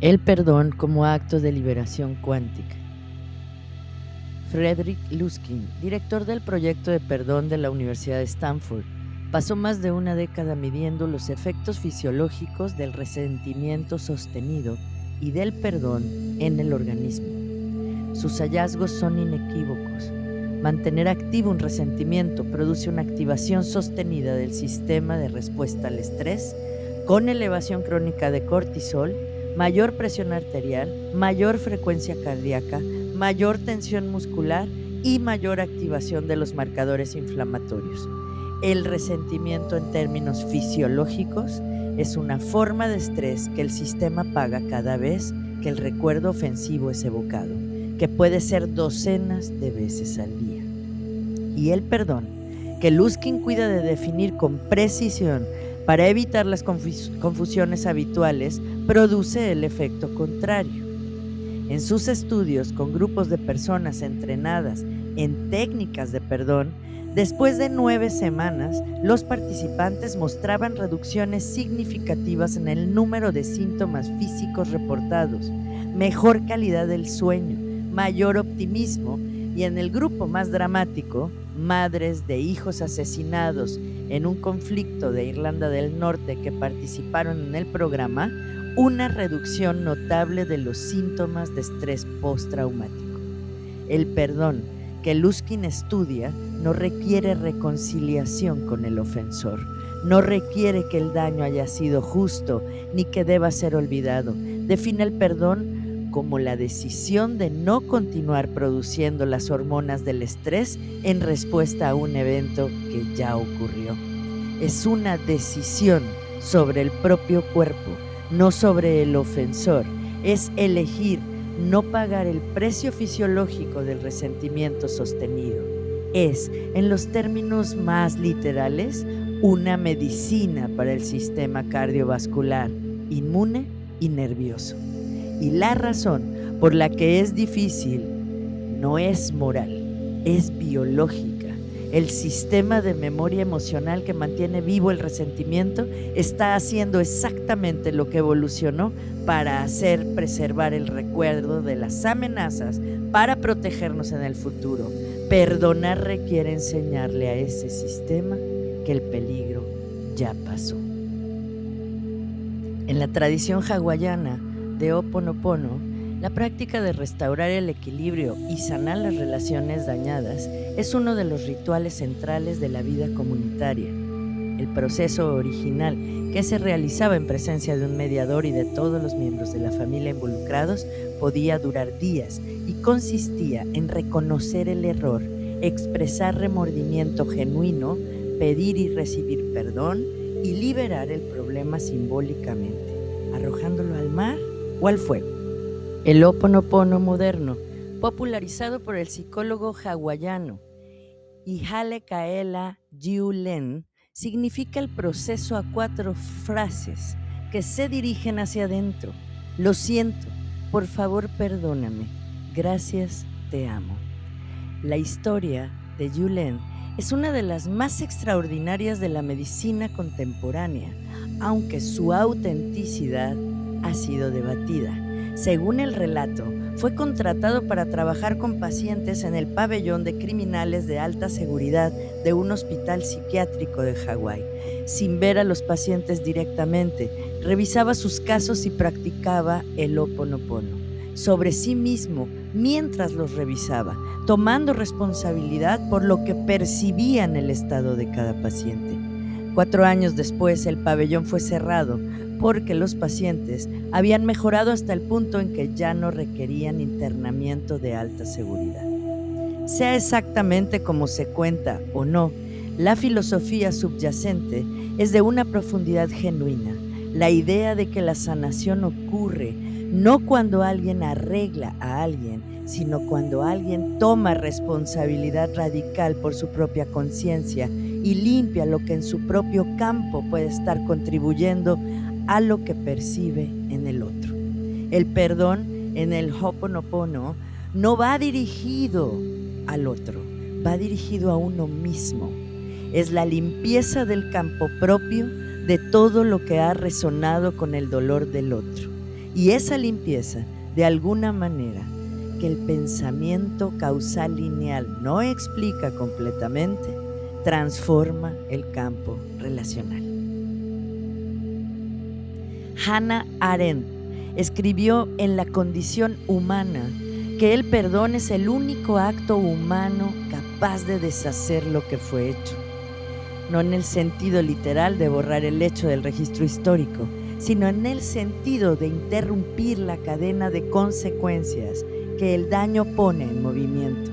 El perdón como acto de liberación cuántica. Frederick Luskin, director del proyecto de perdón de la Universidad de Stanford, pasó más de una década midiendo los efectos fisiológicos del resentimiento sostenido y del perdón en el organismo. Sus hallazgos son inequívocos. Mantener activo un resentimiento produce una activación sostenida del sistema de respuesta al estrés, con elevación crónica de cortisol, mayor presión arterial, mayor frecuencia cardíaca, mayor tensión muscular y mayor activación de los marcadores inflamatorios. El resentimiento en términos fisiológicos es una forma de estrés que el sistema paga cada vez que el recuerdo ofensivo es evocado, que puede ser docenas de veces al día. Y el perdón, que Luskin cuida de definir con precisión para evitar las confusiones habituales, produce el efecto contrario. En sus estudios con grupos de personas entrenadas en técnicas de perdón, después de 9 semanas, los participantes mostraban reducciones significativas en el número de síntomas físicos reportados, mejor calidad del sueño, mayor optimismo y, en el grupo más dramático, madres de hijos asesinados en un conflicto de Irlanda del Norte que participaron en el programa, una reducción notable de los síntomas de estrés postraumático. El perdón que Luskin estudia no requiere reconciliación con el ofensor, no requiere que el daño haya sido justo ni que deba ser olvidado. Define el perdón como la decisión de no continuar produciendo las hormonas del estrés en respuesta a un evento que ya ocurrió. Es una decisión sobre el propio cuerpo, no sobre el ofensor. Es elegir no pagar el precio fisiológico del resentimiento sostenido. Es, en los términos más literales, una medicina para el sistema cardiovascular, inmune y nervioso. Y la razón por la que es difícil no es moral, es biológica. El sistema de memoria emocional que mantiene vivo el resentimiento está haciendo exactamente lo que evolucionó para hacer preservar el recuerdo de las amenazas para protegernos en el futuro. Perdonar requiere enseñarle a ese sistema que el peligro ya pasó. En la tradición hawaiana de Ho'oponopono, la práctica de restaurar el equilibrio y sanar las relaciones dañadas es uno de los rituales centrales de la vida comunitaria. El proceso original, que se realizaba en presencia de un mediador y de todos los miembros de la familia involucrados, podía durar días y consistía en reconocer el error, expresar remordimiento genuino, pedir y recibir perdón y liberar el problema simbólicamente, arrojándolo al mar o al fuego. El Ho'oponopono moderno, popularizado por el psicólogo hawaiano Ihale Jiulen, significa el proceso a 4 frases que se dirigen hacia adentro. Lo siento, por favor perdóname, gracias, te amo. La historia de Jiulen es una de las más extraordinarias de la medicina contemporánea, aunque su autenticidad ha sido debatida. Según el relato, fue contratado para trabajar con pacientes en el pabellón de criminales de alta seguridad de un hospital psiquiátrico de Hawái. Sin ver a los pacientes directamente, revisaba sus casos y practicaba el Ho'oponopono sobre sí mismo mientras los revisaba, tomando responsabilidad por lo que percibía en el estado de cada paciente. 4 años después, el pabellón fue cerrado porque los pacientes habían mejorado hasta el punto en que ya no requerían internamiento de alta seguridad. Sea exactamente como se cuenta o no, la filosofía subyacente es de una profundidad genuina. La idea de que la sanación ocurre no cuando alguien arregla a alguien, sino cuando alguien toma responsabilidad radical por su propia conciencia y limpia lo que en su propio campo puede estar contribuyendo a lo que percibe en el otro. El perdón en el Ho'oponopono no va dirigido al otro, va dirigido a uno mismo. Es la limpieza del campo propio de todo lo que ha resonado con el dolor del otro. Y esa limpieza, de alguna manera, que el pensamiento causal lineal no explica completamente, transforma el campo relacional. Hannah Arendt escribió en La condición humana que el perdón es el único acto humano capaz de deshacer lo que fue hecho. No en el sentido literal de borrar el hecho del registro histórico, sino en el sentido de interrumpir la cadena de consecuencias que el daño pone en movimiento.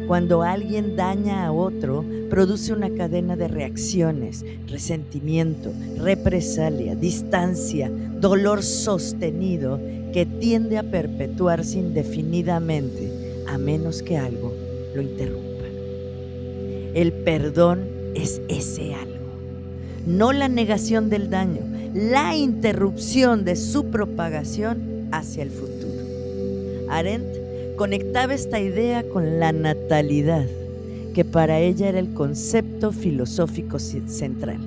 Cuando alguien daña a otro, produce una cadena de reacciones, resentimiento, represalia, distancia, dolor sostenido que tiende a perpetuarse indefinidamente a menos que algo lo interrumpa. El perdón es ese algo, no la negación del daño, la interrupción de su propagación hacia el futuro. Arendt conectaba esta idea con la natalidad, que para ella era el concepto filosófico central.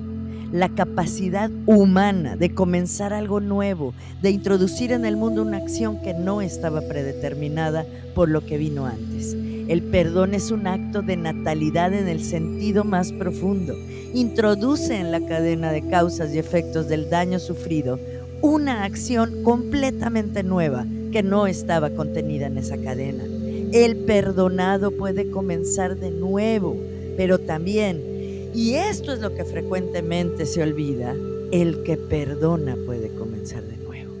La capacidad humana de comenzar algo nuevo, de introducir en el mundo una acción que no estaba predeterminada por lo que vino antes. El perdón es un acto de natalidad en el sentido más profundo. Introduce en la cadena de causas y efectos del daño sufrido una acción completamente nueva que no estaba contenida en esa cadena. El perdonado puede comenzar de nuevo, pero también, y esto es lo que frecuentemente se olvida, el que perdona puede comenzar de nuevo.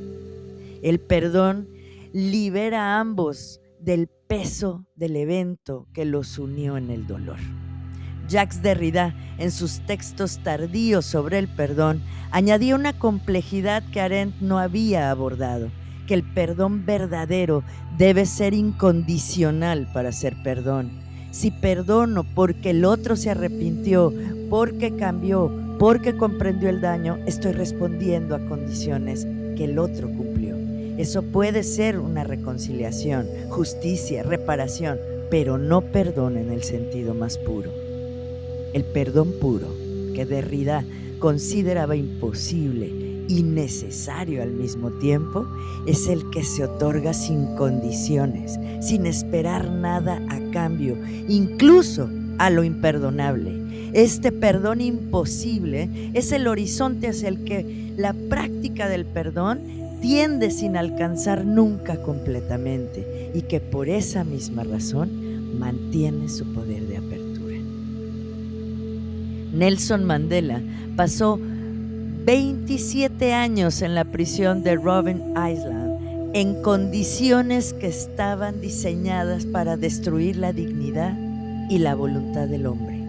El perdón libera a ambos del peso del evento que los unió en el dolor. Jacques Derrida, en sus textos tardíos sobre el perdón, añadía una complejidad que Arendt no había abordado, que el perdón verdadero debe ser incondicional para ser perdón. Si perdono porque el otro se arrepintió, porque cambió, porque comprendió el daño, estoy respondiendo a condiciones que el otro cumplió. Eso puede ser una reconciliación, justicia, reparación, pero no perdón en el sentido más puro. El perdón puro, que Derrida consideraba imposible y necesario al mismo tiempo, es el que se otorga sin condiciones, sin esperar nada a cambio, incluso a lo imperdonable. Este perdón imposible es el horizonte hacia el que la práctica del perdón tiende sin alcanzar nunca completamente y que por esa misma razón mantiene su poder de apertura. Nelson Mandela pasó 27 años en la prisión de Robben Island en condiciones que estaban diseñadas para destruir la dignidad y la voluntad del hombre.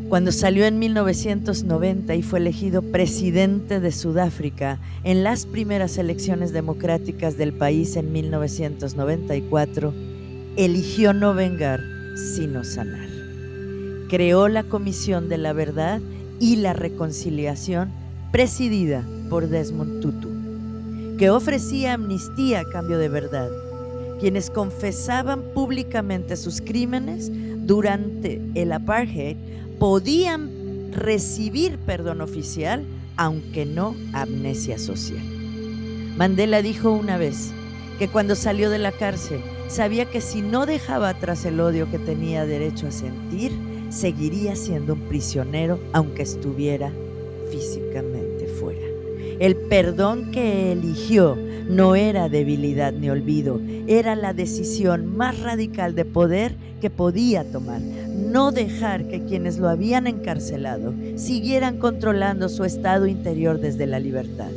Cuando salió en 1990 y fue elegido presidente de Sudáfrica en las primeras elecciones democráticas del país en 1994, eligió no vengar, sino sanar. Creó la Comisión de la Verdad y la Reconciliación, presidida por Desmond Tutu, que ofrecía amnistía a cambio de verdad. Quienes confesaban públicamente sus crímenes durante el apartheid podían recibir perdón oficial, aunque no amnesia social. Mandela dijo una vez que cuando salió de la cárcel sabía que si no dejaba atrás el odio que tenía derecho a sentir, seguiría siendo un prisionero aunque estuviera físicamente fuera. El perdón que eligió no era debilidad ni olvido, era la decisión más radical de poder que podía tomar. No dejar que quienes lo habían encarcelado siguieran controlando su estado interior desde la libertad.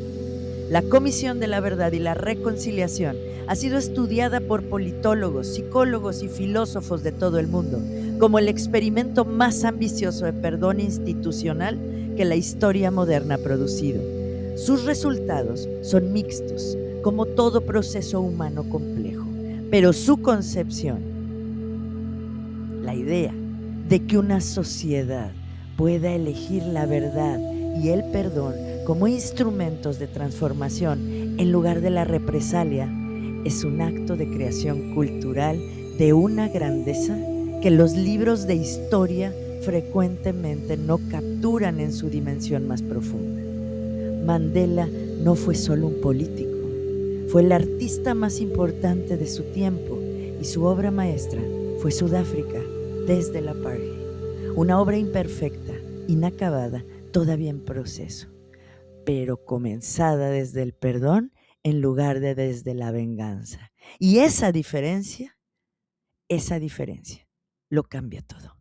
La Comisión de la Verdad y la Reconciliación ha sido estudiada por politólogos, psicólogos y filósofos de todo el mundo como el experimento más ambicioso de perdón institucional que la historia moderna ha producido. Sus resultados son mixtos, como todo proceso humano complejo, pero su concepción, la idea de que una sociedad pueda elegir la verdad y el perdón como instrumentos de transformación en lugar de la represalia, es un acto de creación cultural de una grandeza que los libros de historia frecuentemente no capturan en su dimensión más profunda. Mandela no fue solo un político, Fue el artista más importante de su tiempo y su obra maestra fue Sudáfrica desde el apartheid. Una obra imperfecta, inacabada, todavía en proceso, pero comenzada desde el perdón en lugar de desde la venganza. Y esa diferencia lo cambia todo.